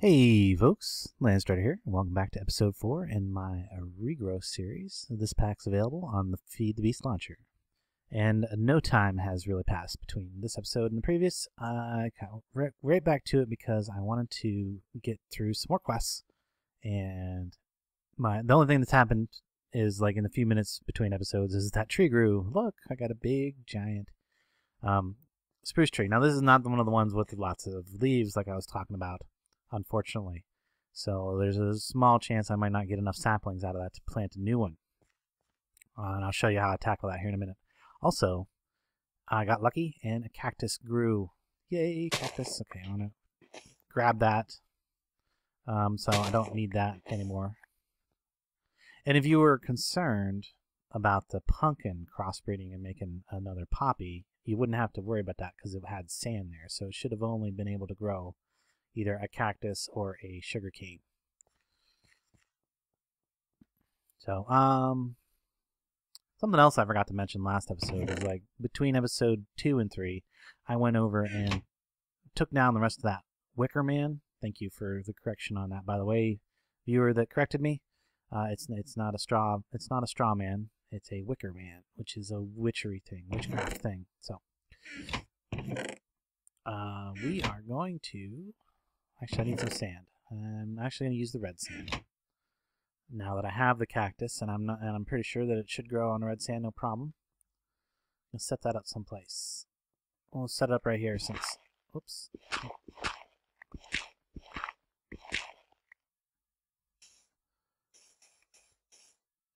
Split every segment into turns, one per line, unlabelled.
Hey folks, Landstryder here, and welcome back to episode 4 in my Regrowth series. This pack's available on the Feed the Beast launcher. And no time has really passed between this episode and the previous. I got right back to it because I wanted to get through some more quests. And the only thing that's happened is, like, in the few minutes between episodes is that tree grew. Look, I got a big, giant spruce tree. Now this is not one of the ones with lots of leaves like I was talking about, unfortunately. So there's a small chance I might not get enough saplings out of that to plant a new one. And I'll show you how I tackle that here in a minute. Also, I got lucky and a cactus grew. Yay, cactus. Okay, I'm going to grab that. So I don't need that anymore. And if you were concerned about the pumpkin crossbreeding and making another poppy, you wouldn't have to worry about that because it had sand there. So it should have only been able to grow either a cactus or a sugar cane. So, something else I forgot to mention last episode is, like, between episode 2 and 3, I went over and took down the rest of that wicker man. Thank you for the correction on that, by the way, viewer that corrected me. It's not a straw man. It's a wicker man, which is a witchcraft thing. So, we are going to. Actually, I need some sand. I'm actually going to use the red sand. Now that I have the cactus, and I'm pretty sure that it should grow on red sand, no problem. I'll set that up someplace. We'll set it up right here since. Oops.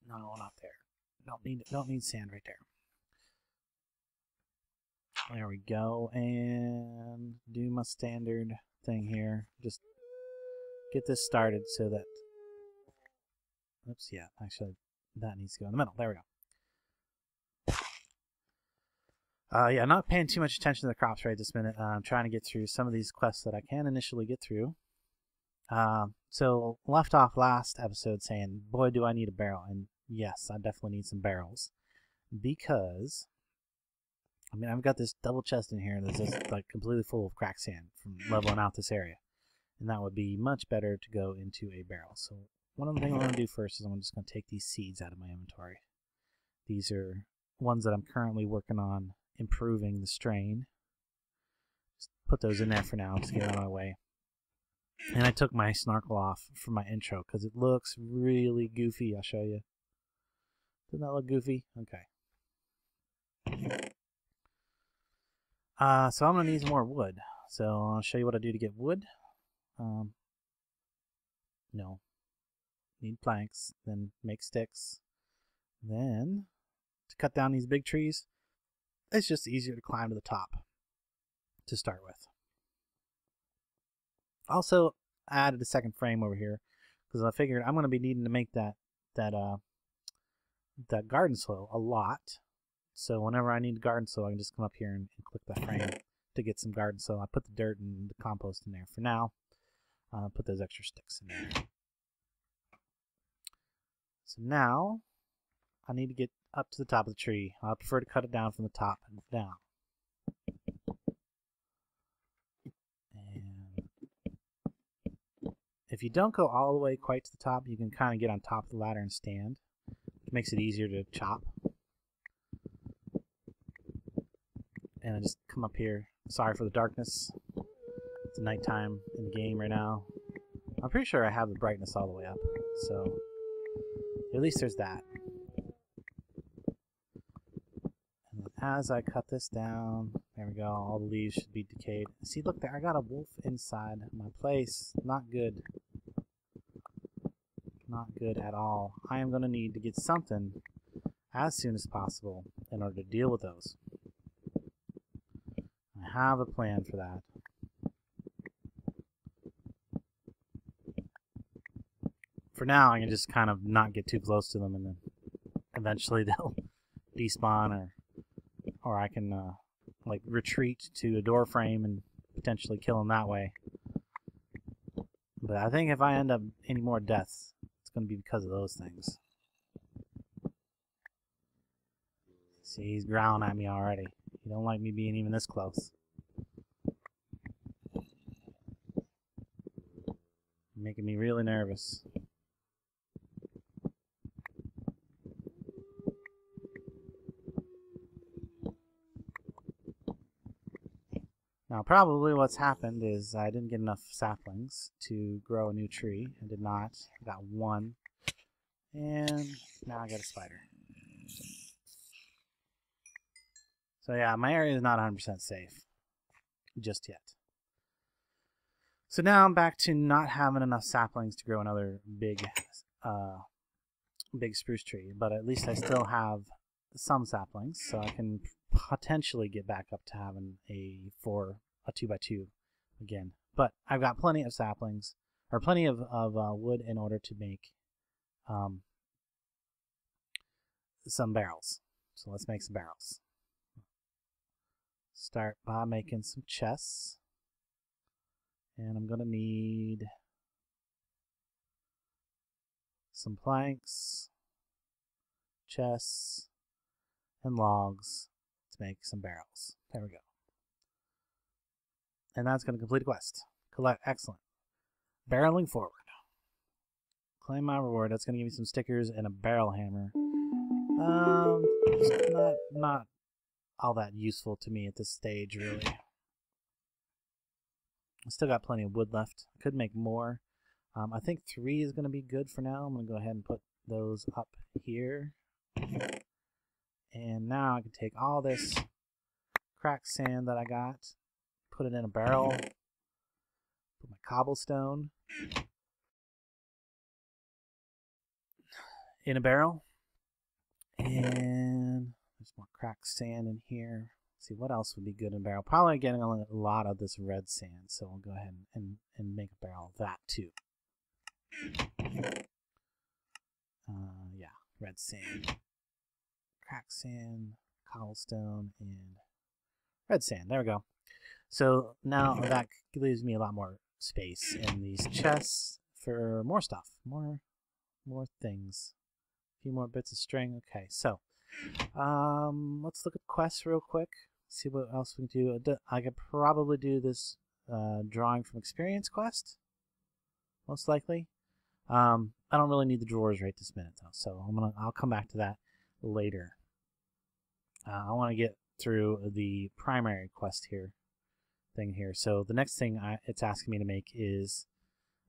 No, not there. Don't need sand right there. There we go, and do my standard thing here. Just get this started so that. Oops, yeah, actually, that needs to go in the middle. There we go. Yeah, not paying too much attention to the crops right this minute. I'm trying to get through some of these quests that I can initially get through. So left off last episode saying, boy, do I need a barrel. And yes, I definitely need some barrels. Because, I mean, I've got this double chest in here that's just, like, completely full of crack sand from leveling out this area. And that would be much better to go into a barrel. So one of the things I'm going to do first is I'm just going to take these seeds out of my inventory. These are ones that I'm currently working on improving the strain. Just put those in there for now to get out of my way. And I took my snorkel off for my intro because it looks really goofy. I'll show you. Doesn't that look goofy? Okay. So I'm going to need some more wood. So I'll show you what I do to get wood. No. Need planks. Then make sticks. Then, to cut down these big trees, it's just easier to climb to the top to start with. Also, I added a second frame over here because I figured I'm going to be needing to make that garden soil a lot. So whenever I need garden soil, I can just come up here and click that frame to get some garden soil. I put the dirt and the compost in there for now. Put those extra sticks in there. So now I need to get up to the top of the tree. I prefer to cut it down from the top and down. And if you don't go all the way quite to the top, you can kind of get on top of the ladder and stand. It makes it easier to chop. And I just come up here. Sorry for the darkness. It's nighttime in the game right now. I'm pretty sure I have the brightness all the way up. So at least there's that. And then as I cut this down, there we go. All the leaves should be decayed. See, look there. I got a wolf inside my place. Not good. Not good at all. I am going to need to get something as soon as possible in order to deal with those. I have a plan for that. For now, I can just kind of not get too close to them, and then eventually they'll despawn, or I can like retreat to a door frame and potentially kill them that way. But I think if I end up any more deaths, it's going to be because of those things. See, he's growling at me already. He don't like me being even this close. making me really nervous. Now, probably what's happened is I didn't get enough saplings to grow a new tree. I did not. I got one. And now I got a spider. So yeah, my area is not 100% safe. Just yet. So now I'm back to not having enough saplings to grow another big spruce tree. But at least I still have some saplings, so I can potentially get back up to having a 2x2 again. But I've got plenty of saplings, or plenty of wood in order to make some barrels. So let's make some barrels. Start by making some chests. And I'm going to need some planks, chests, and logs to make some barrels. There we go. And that's going to complete a quest. Excellent. Barreling forward. Claim my reward. That's going to give me some stickers and a barrel hammer. Not all that useful to me at this stage, really. I still got plenty of wood left. I could make more. I think 3 is going to be good for now. I'm going to go ahead and put those up here. And now I can take all this cracked sand that I got, put it in a barrel, put my cobblestone in a barrel, and there's more cracked sand in here. Let's see what else would be good in a barrel. Probably getting a lot of this red sand, so we'll go ahead and make a barrel of that too. Yeah, red sand, cracked sand, cobblestone, and red sand. There we go. So now that leaves me a lot more space in these chests for more stuff, more things, a few more bits of string. Okay, so let's look at quests real quick. See what else we can do. I could probably do this drawing from experience quest, most likely. I don't really need the drawers right this minute though, so I'll come back to that later. I want to get through the primary quest thing here. So the next thing it's asking me to make is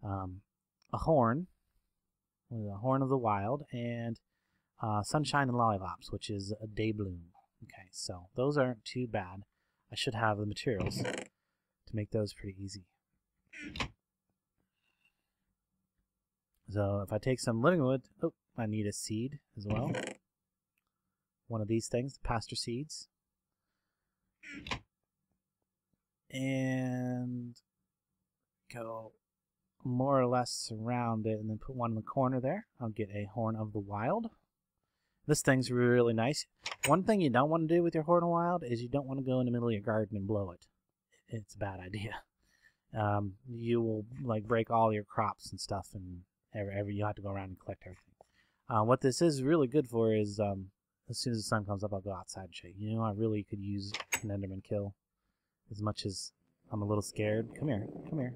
a horn, the horn of the wild, and sunshine and lollipops, which is a day bloom. Okay, so those aren't too bad. I should have the materials to make those pretty easy. So if I take some living wood, I need a seed as well. One of these things, the pasture seeds. And go more or less around it and then put one in the corner there. I'll get a horn of the wild. This thing's really nice. One thing you don't want to do with your horn of wild is you don't want to go in the middle of your garden and blow it. It's a bad idea. You will like break all your crops and stuff, and you have to go around and collect everything. What this is really good for is as soon as the sun comes up, I'll go outside and show you. You know, I really could use an Enderman kill. As much as I'm a little scared. Come here. Come here.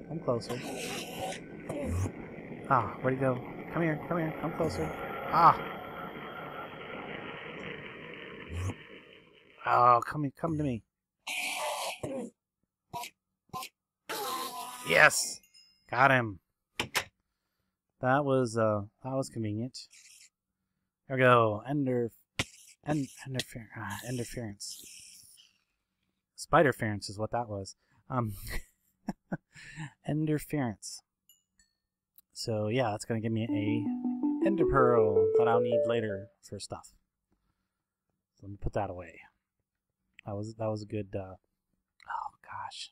Come closer. Ah, where'd he go? Come here. Come here. Come closer. Ah! Oh, come to me. Yes! Got him. That was convenient. There we go. Interference. Spiderference is what that was. Interference. So yeah, that's gonna give me a ender pearl that I'll need later for stuff. So let me put that away. That was a good. Oh gosh,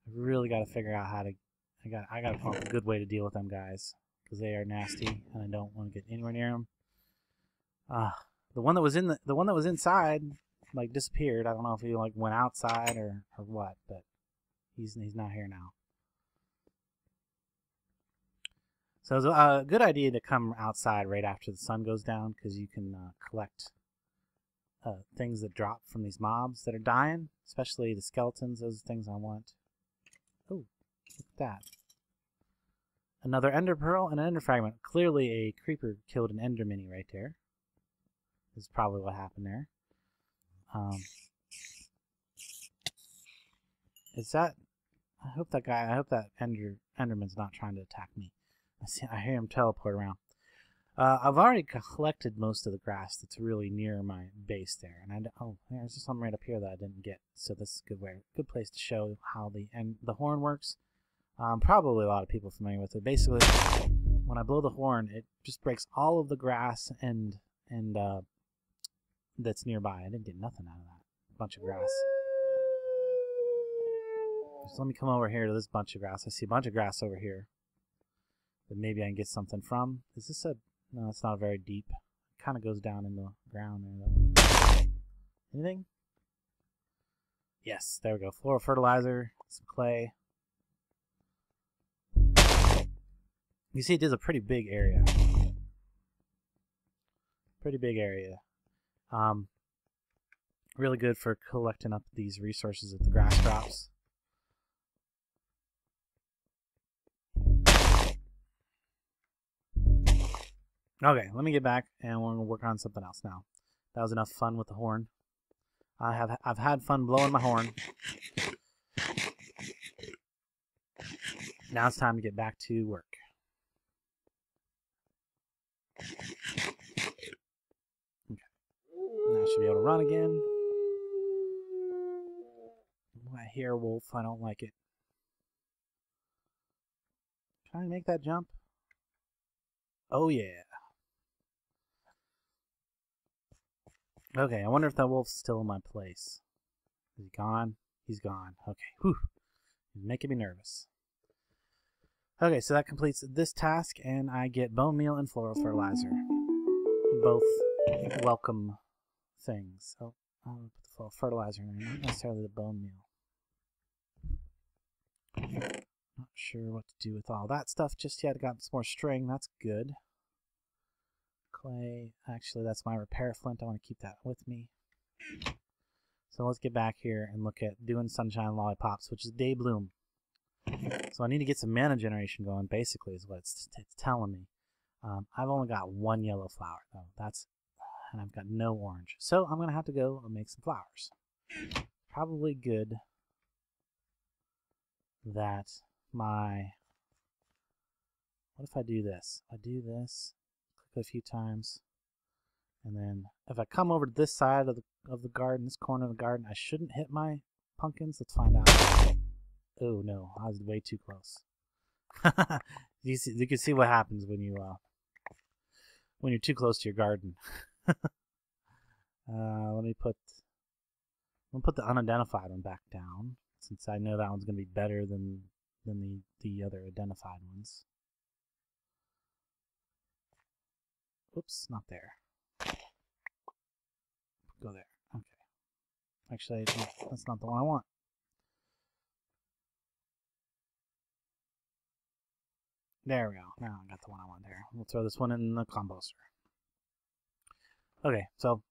I really got to figure out how to. I got to come up with a good way to deal with them guys because they are nasty and I don't want to get anywhere near them. The one that was inside like disappeared. I don't know if he like went outside or what, but he's not here now. So it's a good idea to come outside right after the sun goes down because you can collect things that drop from these mobs that are dying, especially the skeletons. Those are things I want. Oh, look at that. Another ender pearl and an ender fragment. Clearly a creeper killed an ender mini right there. This is probably what happened there. Is that... I hope that enderman's not trying to attack me. I hear him teleport around. I've already collected most of the grass that's really near my base there, and oh, there's something right up here that I didn't get. So this is a good place to show how the horn works. Probably a lot of people are familiar with it. Basically, when I blow the horn, it just breaks all of the grass and that's nearby. I didn't get nothing out of that bunch of grass. So let me come over here to this bunch of grass. I see a bunch of grass over here that maybe I can get something from. Is this a... No, it's not very deep. It kind of goes down in the ground there, though. Anything? Yes, there we go. Floral fertilizer, some clay. You see, it is a pretty big area. Pretty big area. Really good for collecting up these resources that the grass drops. Okay, let me get back, and we're gonna work on something else now. That was enough fun with the horn. I've had fun blowing my horn. Now it's time to get back to work. Okay. Now I should be able to run again. I hear a wolf. I don't like it. Can I make that jump? Oh yeah. Okay, I wonder if that wolf's still in my place. Is he gone? He's gone. Okay, whew. He's making me nervous. Okay, so that completes this task, and I get bone meal and floral fertilizer. Both welcome things. Oh, I'll put the floral fertilizer in there, not necessarily the bone meal. Not sure what to do with all that stuff just yet. I got some more string. That's good. Clay. Actually, that's my repair flint. I want to keep that with me. So let's get back here and look at doing sunshine lollipops, which is day bloom. So I need to get some mana generation going, basically, is what it's telling me. I've only got one yellow flower, though. And I've got no orange. So I'm going to have to go and make some flowers. Probably good that my... What if I do this? I do this, click a few times, and then if I come over to this side of the garden, this corner of the garden, I shouldn't hit my pumpkins. Let's find out. Oh no, I was way too close. You can see what happens when you're too close to your garden. Let me put the unidentified one back down, since I know that one's going to be better than the other identified ones. Oops, not there. Go there. Okay. Actually, that's not the one I want. There we go. Now I got the one I want there. We'll throw this one in the composter. Okay, so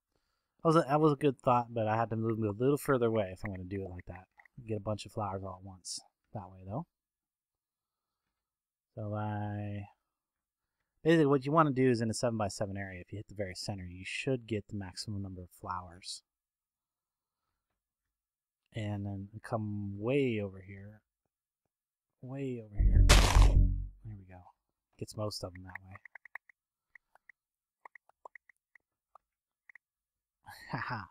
that was a good thought, but I had to move a little further away if I'm going to do it like that. Get a bunch of flowers all at once. That way, though. So basically what you want to do is in a 7x7 area, if you hit the very center, you should get the maximum number of flowers. And then come way over here. Way over here. There we go. Gets most of them that way. Haha.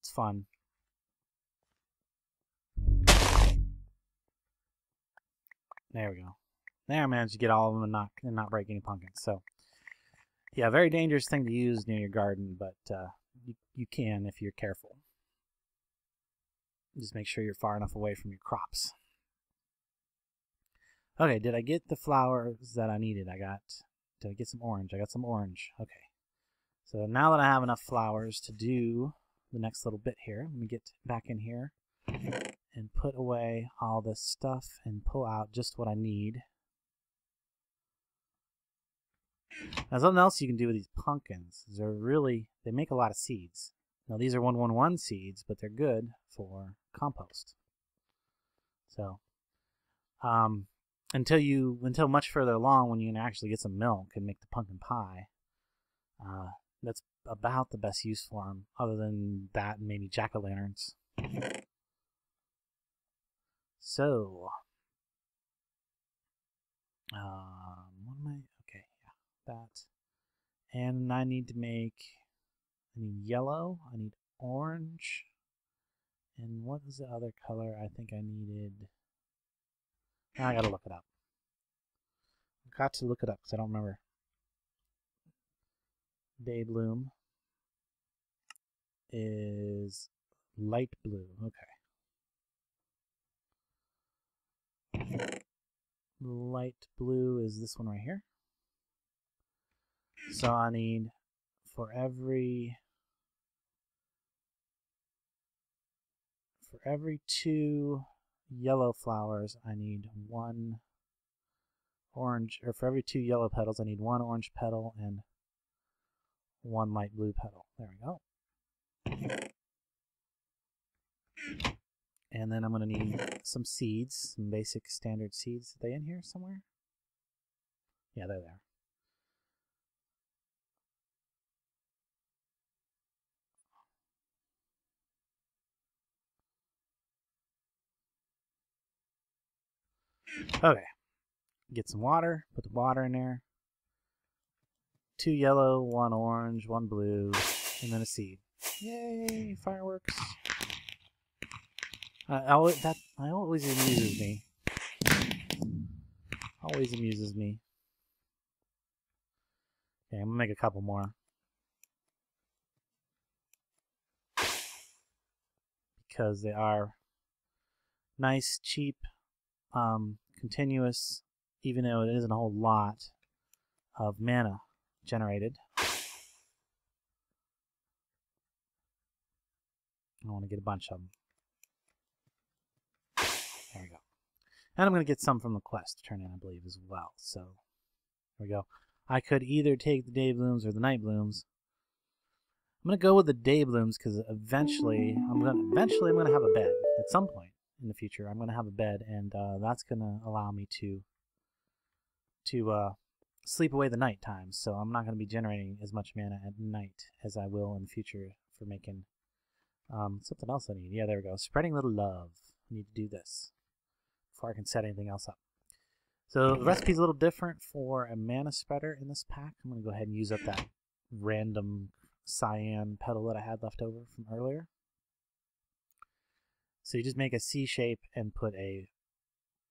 It's fun. There we go. There I managed to get all of them and not break any pumpkins. So, yeah, very dangerous thing to use near your garden, but you can if you're careful. Just make sure you're far enough away from your crops. Okay, did I get the flowers that I needed? Did I get some orange? I got some orange. Okay. So now that I have enough flowers to do the next little bit here, let me get back in here and put away all this stuff and pull out just what I need. Now something else you can do with these pumpkins is they make a lot of seeds. Now these are 111 seeds, but they're good for compost. So until much further along when you can actually get some milk and make the pumpkin pie. That's about the best use for them, other than that and maybe jack-o'-lanterns. So, what am I? Okay, yeah, that. And I need yellow, I need orange, and what was the other color I think I needed? I gotta look it up. Got to look it up because I don't remember. Day bloom is light blue. Okay. Light blue is this one right here. So I need for every 2 yellow flowers, I need 1 orange, or for every 2 yellow petals, I need 1 orange petal and 1 light blue petal. There we go. And then I'm going to need some seeds, some basic standard seeds. Are they in here somewhere? Yeah, they're there. Okay. Get some water, put the water in there. 2 yellow, 1 orange, 1 blue, and then a seed. Yay, fireworks. That always amuses me. Always amuses me. Okay, I'm gonna make a couple more. Because they are nice, cheap, continuous, even though it isn't a whole lot of mana generated. I want to get a bunch of them. There we go. And I'm going to get some from the quest to turn in, I believe, as well. So, there we go. I could either take the day blooms or the night blooms. I'm going to go with the day blooms because eventually I'm going to have a bed at some point in the future. I'm going to have a bed, and that's going to allow me to sleep away the night times. So I'm not going to be generating as much mana at night as I will in the future for making something else I need. Yeah, there we go. Spreading little love. I need to do this before I can set anything else up. So the recipe's a little different for a mana spreader in this pack. I'm going to go ahead and use up that random cyan petal that I had left over from earlier. So you just make a C shape and put a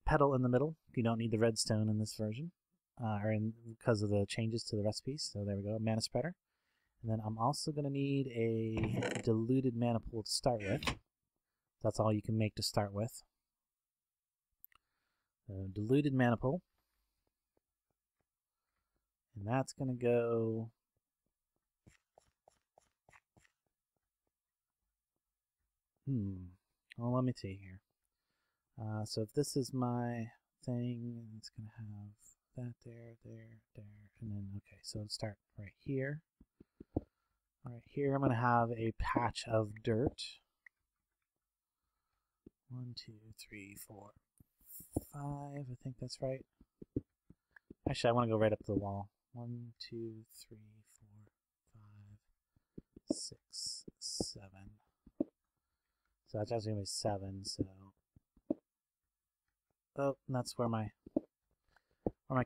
petal in the middle. You don't need the redstone in this version, because of the changes to the recipes. So there we go, mana spreader. And then I'm also going to need a diluted mana pool to start with. That's all you can make to start with. Diluted mana pool. And that's going to go... Well, let me see here. So if this is my thing, it's going to have that there, and then, okay, so let's start right here. All right, here I'm going to have a patch of dirt. 1, 2, 3, 4, 5, I think that's right. Actually, I want to go right up to the wall. 1, 2, 3, 4, 5, 6, 7. So that's actually going to be 7, so... Oh, and that's where my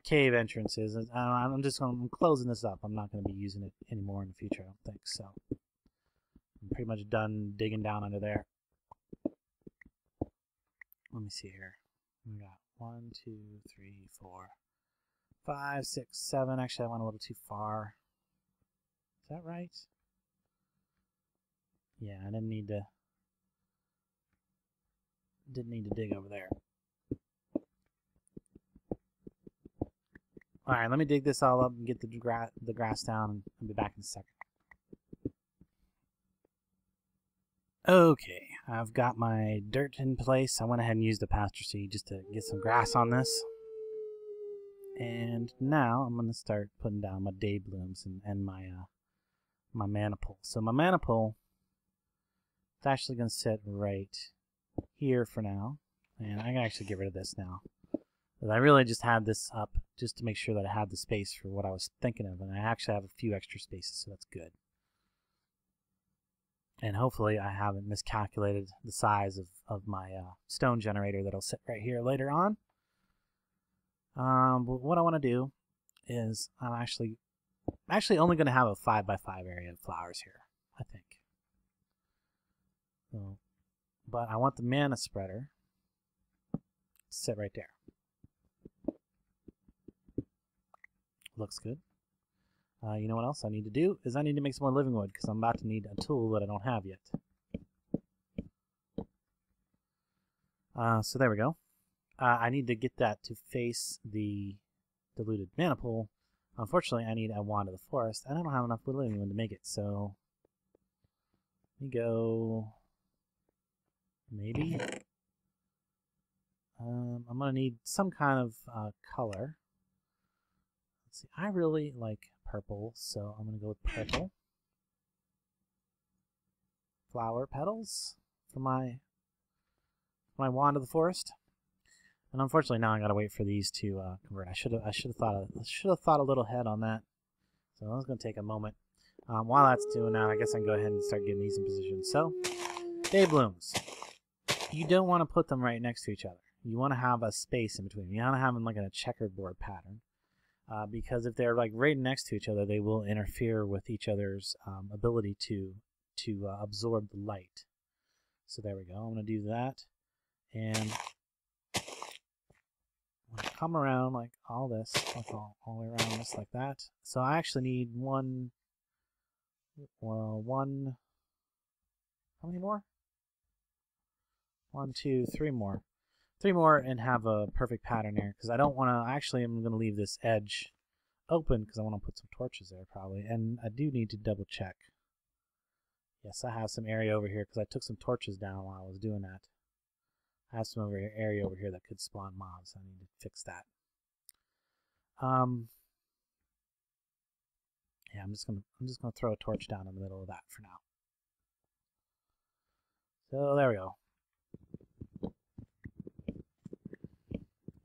cave entrance is. I'm closing this up. I'm not going to be using it anymore in the future, I don't think, so... I'm pretty much done digging down under there. Let me see here. We got 1, 2, 3, 4, 5, 6, 7. Actually, I went a little too far. Is that right? Yeah, I didn't need to dig over there. Alright, let me dig this all up and get the grass down, and I'll be back in a second. Okay, I've got my dirt in place. I went ahead and used the pasture seed just to get some grass on this. And now I'm going to start putting down my day blooms and my mana pool. So my mana pool is actually going to sit right here for now. And I can actually get rid of this now. But I really just had this up just to make sure that I had the space for what I was thinking of, and I actually have a few extra spaces, so that's good. And hopefully I haven't miscalculated the size of my stone generator that'll sit right here later on. But what I want to do is I'm actually only going to have a 5x5 area of flowers here, I think. So, but I want the mana spreader to sit right there. Looks good. You know what else I need to do is I need to make some more living wood because I'm about to need a tool that I don't have yet. So there we go. I need to get that to face the diluted mana pool. Unfortunately, I need a wand of the forest, and I don't have enough living wood to make it. So let me go. Maybe. I'm gonna need some kind of color. Let's see. I really like purple, so I'm gonna go with purple. Flower petals for my wand of the forest. And unfortunately, now I gotta wait for these to convert. I should have thought a little ahead on that. So that's gonna take a moment. While that's doing that, I guess I can go ahead and start getting these in position. So, day blooms. You don't want to put them right next to each other. You want to have a space in between. You want to have them like in a checkerboard pattern, because if they're like right next to each other, they will interfere with each other's ability to absorb the light. So there we go. I'm gonna do that, and come around like all this, like all the way around just like that. So I actually need one. How many more? 1, 2, 3 more. 3 more and have a perfect pattern there, because I don't want to. Actually, I'm going to leave this edge open because I want to put some torches there probably, and I do need to double check. Yes, I have some area over here because I took some torches down while I was doing that. I have some area over here that could spawn mobs. I need to fix that. Yeah, I'm just gonna throw a torch down in the middle of that for now. So there we go.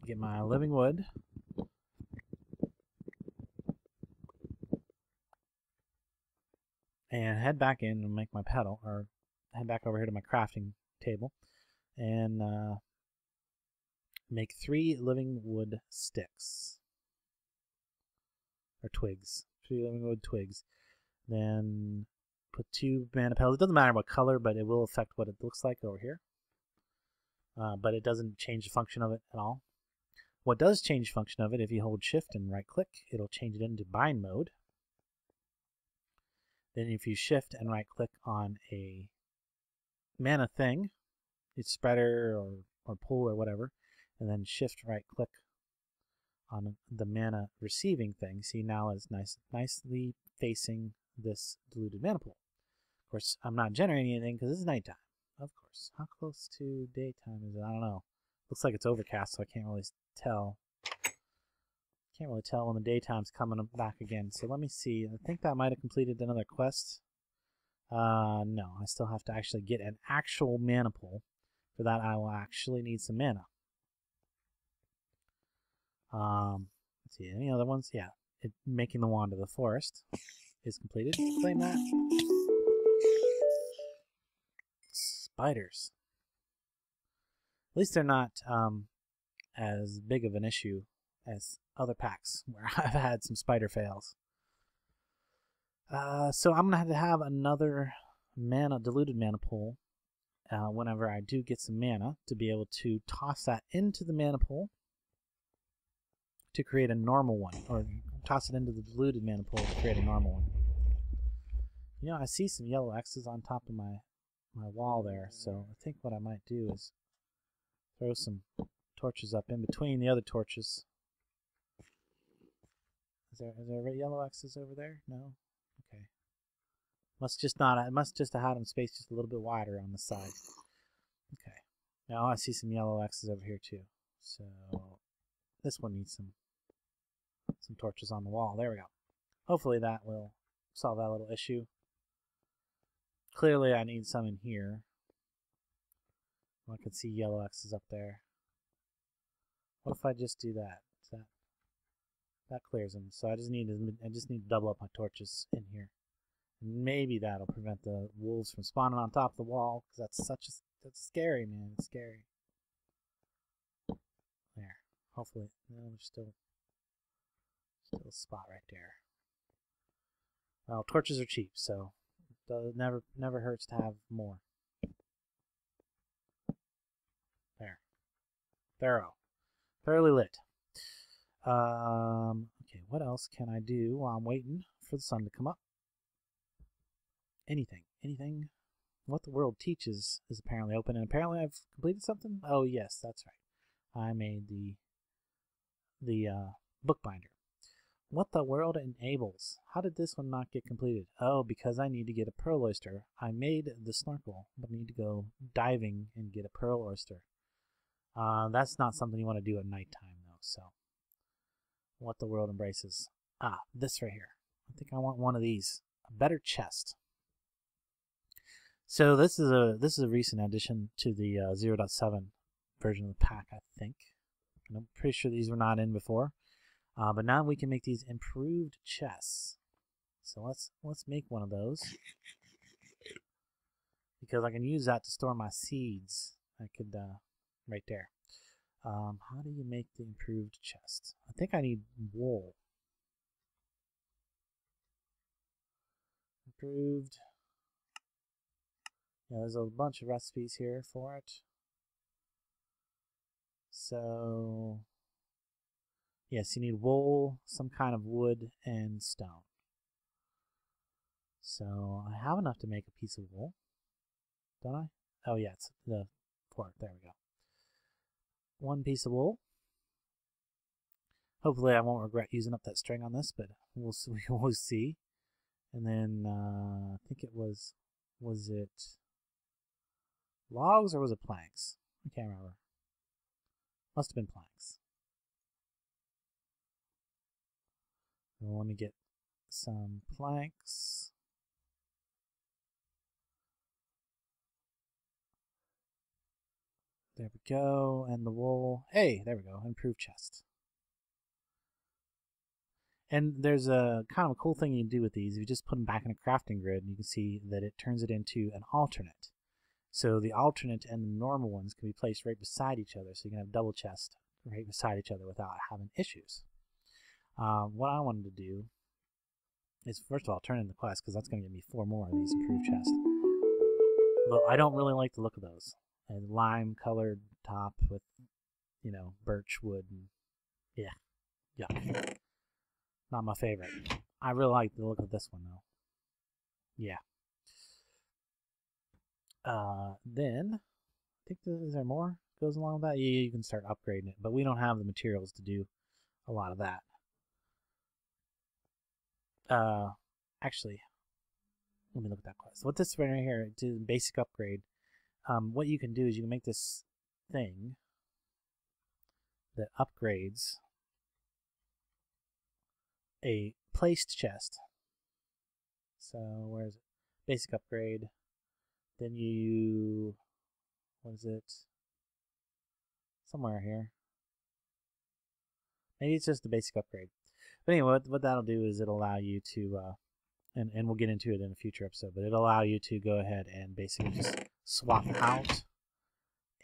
Get my living wood. And head back in and make my pedal, or head back over here to my crafting table, and make 3 living wood sticks. Or twigs. 3 living wood twigs. Then put 2 mana petals. It doesn't matter what color, but it will affect what it looks like over here. But it doesn't change the function of it at all. What does change the function of it, if you hold shift and right click, it'll change it into bind mode. Then if you shift and right click on a mana thing, it's spreader or pull or whatever, and then shift right click on the mana receiving thing, see now it's nicely facing this diluted mana pool. Of course, I'm not generating anything because it's nighttime. Of course. How close to daytime is it? I don't know. Looks like it's overcast, so I can't really tell. Can't really tell when the daytime's coming back again. So let me see. I think that might have completed another quest. No, I still have to actually get an actual mana pool. For that, I will actually need some mana. Let's see, any other ones? Yeah, making the wand of the forest is completed. Claim that. Spiders. At least they're not as big of an issue as other packs where I've had some spider fails. So I'm going to have another diluted mana pool whenever I do get some mana to be able to toss that into the mana pool to create a normal one, or toss it into the diluted mana pool to create a normal one. You know, I see some yellow X's on top of my wall there, so I think what I might do is throw some torches up in between the other torches. Is there yellow X's over there? No? Okay. Must just have had them spaced just a little bit wider on the side. Okay. Now I see some yellow X's over here too. So this one needs some torches on the wall. There we go. Hopefully that will solve that little issue. Clearly I need some in here. I can see yellow X's up there. What if I just do that? That clears them. So I just need to double up my torches in here. Maybe that'll prevent the wolves from spawning on top of the wall, because that's scary, man. It's scary. There. Hopefully, no, there's still a spot right there. Well, torches are cheap, so it never hurts to have more. There. Thorough. Thoroughly lit. Okay, what else can I do while I'm waiting for the sun to come up? Anything. What the world teaches is apparently open, and apparently I've completed something. Oh yes, that's right. I made the bookbinder. What the world enables. How did this one not get completed? Oh, because I need to get a pearl oyster. I made the snorkel, but I need to go diving and get a pearl oyster. That's not something you want to do at nighttime, though. So, what the world embraces. This right here. I think I want one of these. A better chest. So this is a recent addition to the 0.7 version of the pack, I think. And I'm pretty sure these were not in before. But now we can make these improved chests. So let's make one of those, because I can use that to store my seeds. I could right there. How do you make the improved chest? I think I need wool. Improved. Yeah, there's a bunch of recipes here for it. So yes, you need wool, some kind of wood, and stone. So I have enough to make a piece of wool, don't I? Oh yeah, it's the fork. There we go. One piece of wool. Hopefully I won't regret using up that string on this, but we'll see. And then I think it was it logs or was it planks? I can't remember. Must have been planks. Well, let me get some planks. There we go. And the wool. Hey, there we go. Improved chest. And there's a kind of a cool thing you can do with these. If you just put them back in a crafting grid, you can see that it turns it into an alternate. So the alternate and the normal ones can be placed right beside each other, so you can have double chest right beside each other without having issues. What I wanted to do is, first of all, turn in the quest, because that's going to give me 4 more of these improved chests. But I don't really like the look of those. A lime-colored top with, birch wood. And yeah. Not my favorite. I really like the look of this one, though. Yeah. Then, I think, is there more goes along with that? Yeah, you can start upgrading it, but we don't have the materials to do a lot of that. Actually, let me look at that quest. What this right here, to basic upgrade, what you can do is you can make this thing that upgrades a placed chest. So where is it? Basic upgrade. Then you, what is it? Somewhere here. Maybe it's just the basic upgrade. But anyway, what that'll do is it'll allow you to, and we'll get into it in a future episode, but it'll allow you to go ahead and basically just swap out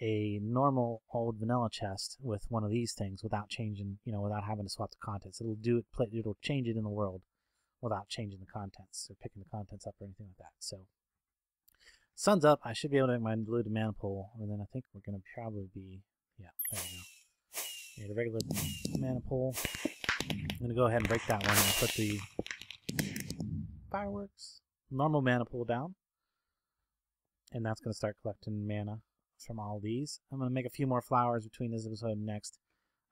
a normal old vanilla chest with one of these things without changing, without having to swap the contents. It'll change it in the world without changing the contents or picking the contents up or anything like that. So, sun's up. I should be able to make my diluted mana pool, and then I think we're going to probably be, yeah, there we go. Yeah, the regular mana pool. I'm going to go ahead and break that one and put the fireworks normal mana pool down, and that's going to start collecting mana from all these. I'm going to make a few more flowers between this episode and next,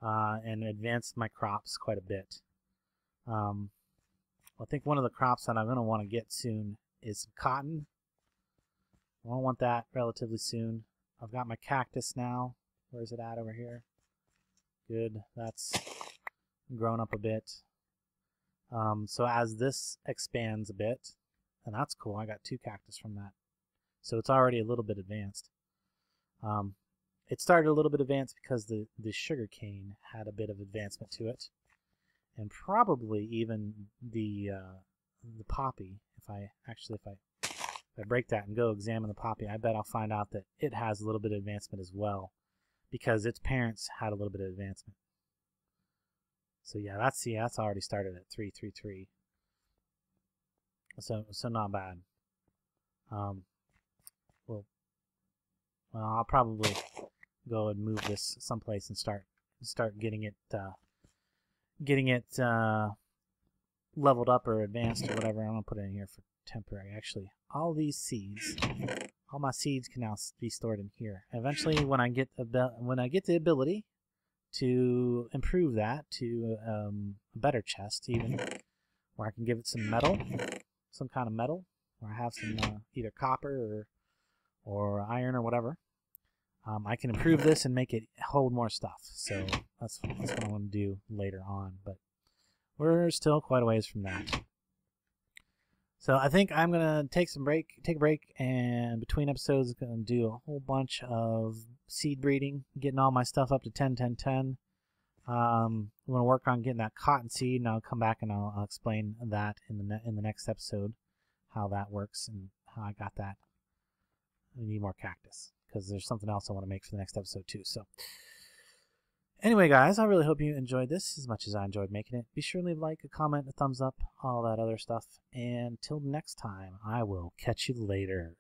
and advance my crops quite a bit. I think one of the crops that I'm going to want to get soon is some cotton. I want that relatively soon. I've got my cactus now. Where's it at over here? Good. That's grown up a bit. So as this expands a bit, and that's cool. I got 2 cactus from that. So it's already a little bit advanced. it started a little bit advanced because the sugar cane had a bit of advancement to it, and probably even the poppy. If I break that and go examine the poppy, I bet I'll find out that it has a little bit of advancement as well, because its parents had a little bit of advancement. So yeah, that's already started at 333. So not bad. Well, I'll probably go and move this someplace and start getting it leveled up or advanced or whatever. I'm gonna put it in here for temporary. Actually, all my seeds can now be stored in here. Eventually, when I get the ability to improve that to a better chest, even where I can give it some metal, some kind of metal, or I have some either copper or iron or whatever. I can improve this and make it hold more stuff. So that's what I want to do later on. But we're still quite a ways from that. So I think I'm gonna take a break, and between episodes, I'm gonna do a whole bunch of seed breeding, getting all my stuff up to 10, 10, 10. I'm gonna work on getting that cotton seed, and I'll come back and I'll explain that in the next episode, how that works and how I got that. I need more cactus because there's something else I want to make for the next episode too. So anyway, guys, I really hope you enjoyed this as much as I enjoyed making it. Be sure to leave a like, a comment, a thumbs up, all that other stuff. And till next time, I will catch you later.